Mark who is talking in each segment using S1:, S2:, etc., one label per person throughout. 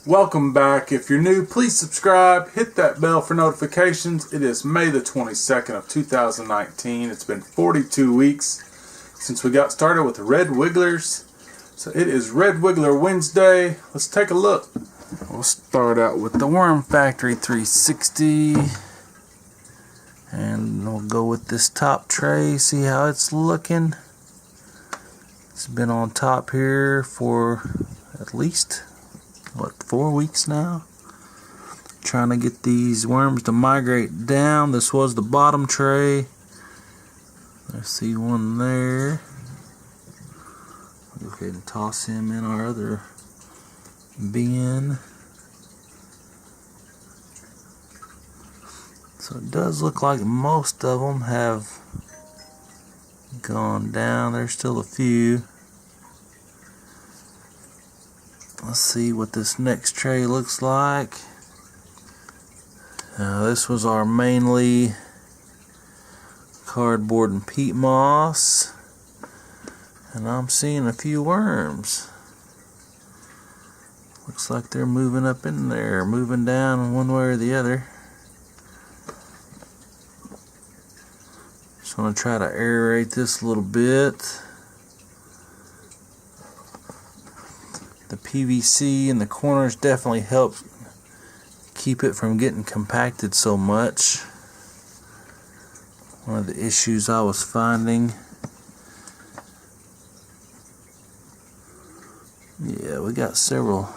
S1: Welcome back. If you're new, please subscribe, hit that bell for notifications. It is May the 22nd of 2019. It's been 42 weeks since we got started with the Red Wigglers. So it is Red Wiggler Wednesday. Let's take a look. We'll start out with the Worm Factory 360. And we'll go with this top tray, see how it's looking. It's been on top here for at least 4 weeks now. Trying to get these worms to migrate down. This was the bottom tray. I see one there. I'll go ahead and toss him in our other bin. So it does look like most of them have gone down. There's still a few. Let's see what this next tray looks like. This was our mainly cardboard and peat moss, and I'm seeing a few worms. Looks like they're moving up in there, moving down one way or the other. Just want to try to aerate this a little bit. The PVC in the corners definitely help keep it from getting compacted so much. One of the issues I was finding. Yeah, we got several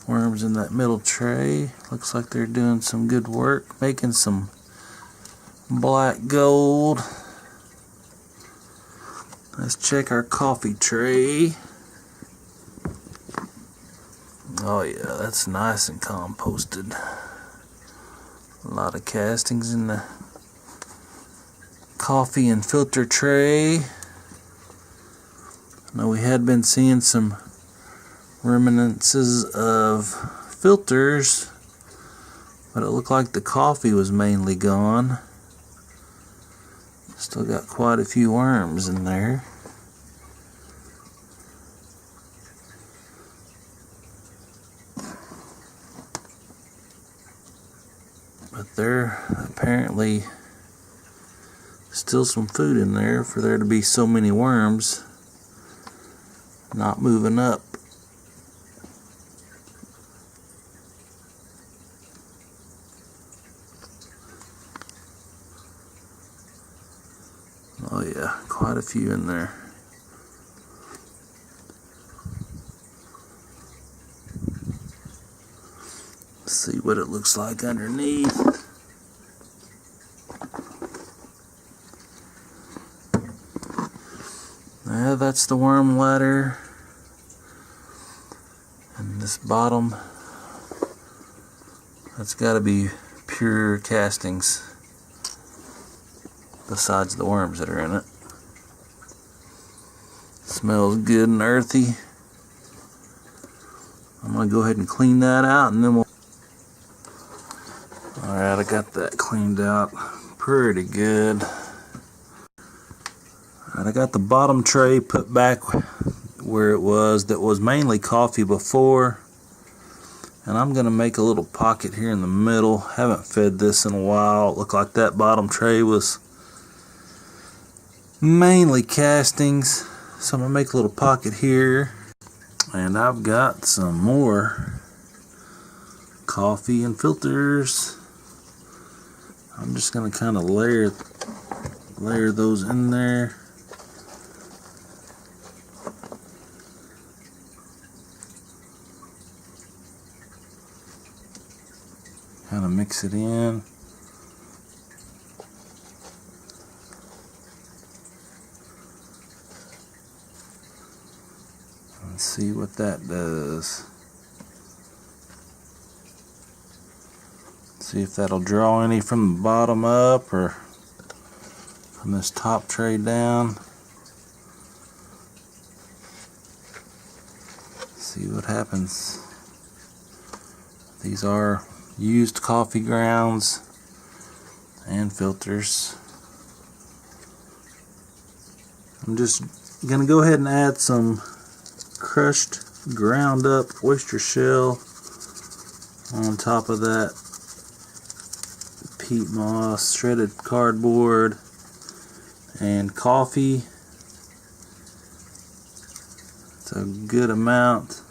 S1: worms in that middle tray. Looks like they're doing some good work, making some black gold. Let's check our coffee tray. Oh yeah, that's nice and composted. A lot of castings in the coffee and filter tray. I know we had been seeing some reminiscences of filters, but it looked like the coffee was mainly gone. Still got quite a few worms in there. But there apparently still some food in there for there to be so many worms not moving up. Oh yeah, quite a few in there. Let's see what it looks like underneath. Yeah, that's the worm ladder. And this bottom, that's got to be pure castings besides the worms that are in it. Smells good and earthy. I'm going to go ahead and clean that out, and then we'll... Alright, I got that cleaned out pretty good. Alright, I got the bottom tray put back where it was, that was mainly coffee before. And I'm going to make a little pocket here in the middle. Haven't fed this in a while. It looked like that bottom tray was mainly castings. So I'm going to make a little pocket here. And I've got some more coffee and filters. I'm just going to kind of layer those in there. Kind of mix it in. Let's see what that does. See if that'll draw any from the bottom up or from this top tray down. See what happens. These are used coffee grounds and filters. I'm just gonna go ahead and add some crushed ground up oyster shell on top of that peat moss, shredded cardboard, and coffee. It's a good amount.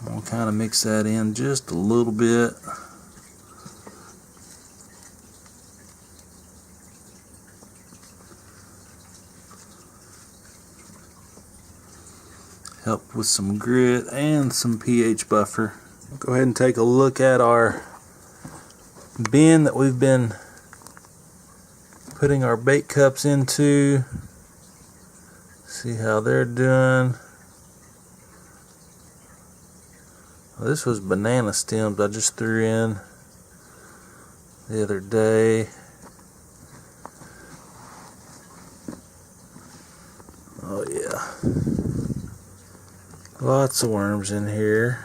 S1: I'm going to kind of mix that in just a little bit. Help with some grit and some pH buffer. Go ahead and take a look at our bin that we've been putting our bait cups into. See how they're doing. Well, this was banana stems I just threw in the other day. Oh yeah. Lots of worms in here.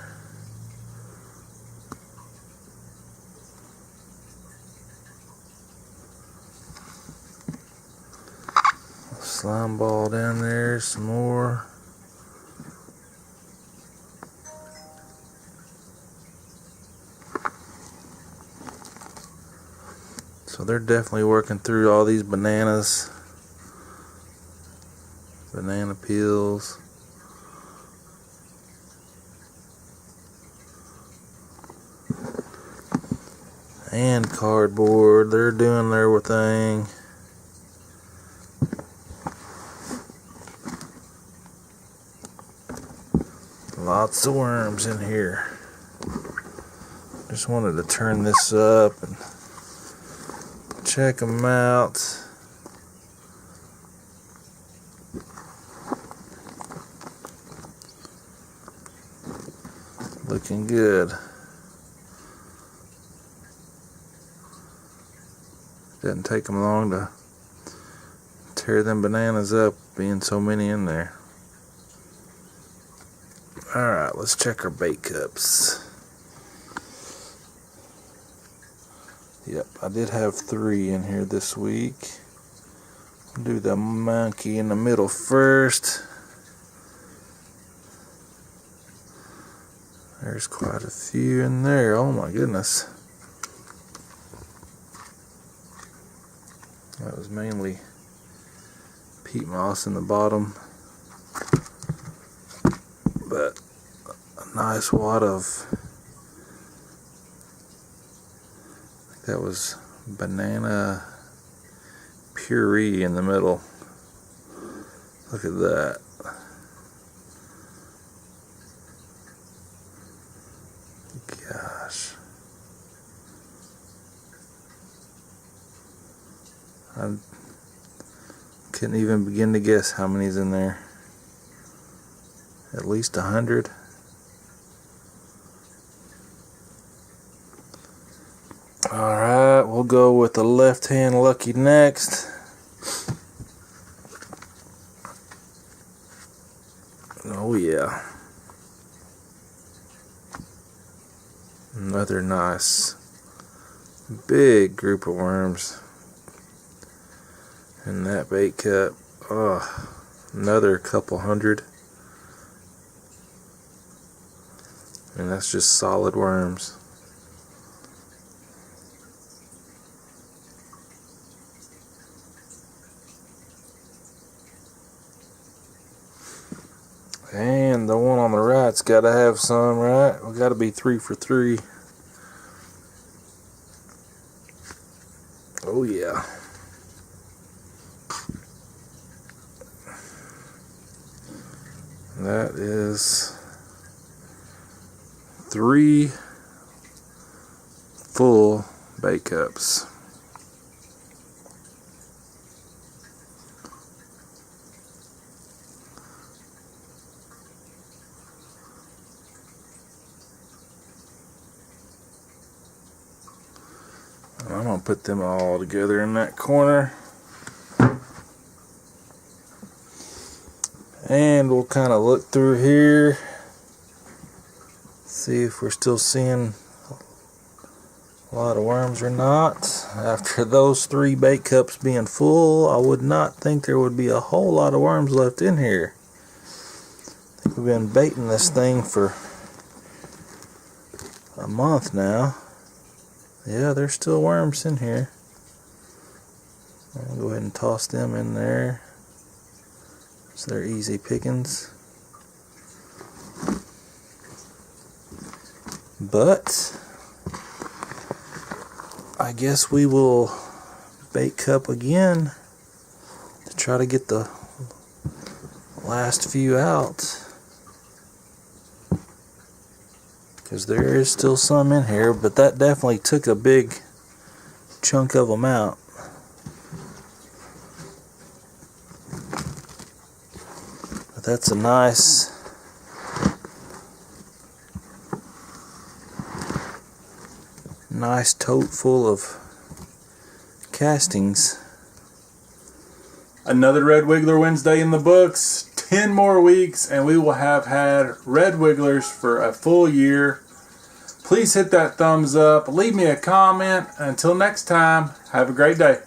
S1: Slime ball down there, some more. So they're definitely working through all these bananas, banana peels. And cardboard. They're doing their thing. Lots of worms in here. Just wanted to turn this up and check them out. Looking good. Didn't take them long to tear them bananas up, being so many in there. Alright, let's check our bait cups. Yep, I did have 3 in here this week. Do the monkey in the middle first. There's quite a few in there. Oh my goodness. That was mainly peat moss in the bottom, but a nice wad of, I think that was banana puree in the middle. Look at that. Gosh. I couldn't even begin to guess how many's in there. At least 100. Alright, we'll go with the left hand lucky next. Oh yeah. Another nice big group of worms in that bait cup. Oh, another couple hundred. And that's just solid worms. And the one on the right's got to have some, right? We got to be 3 for 3. Oh yeah. That is 3 full bait cups. I'm going to put them all together in that corner. And we'll kind of look through here, see if we're still seeing a lot of worms or not. After those 3 bait cups being full, I would not think there would be a whole lot of worms left in here. I think We've been baiting this thing for a month now. Yeah, there's still worms in here. I'll go ahead and toss them in there. So they're easy pickings. But I guess we will bait cup again to try to get the last few out, because there is still some in here, but that definitely took a big chunk of them out. But that's a nice tote full of castings.
S2: Another Red Wiggler Wednesday in the books. 10 more weeks and we will have had Red Wigglers for a full year. Please hit that thumbs up. Leave me a comment. Until next time, have a great day.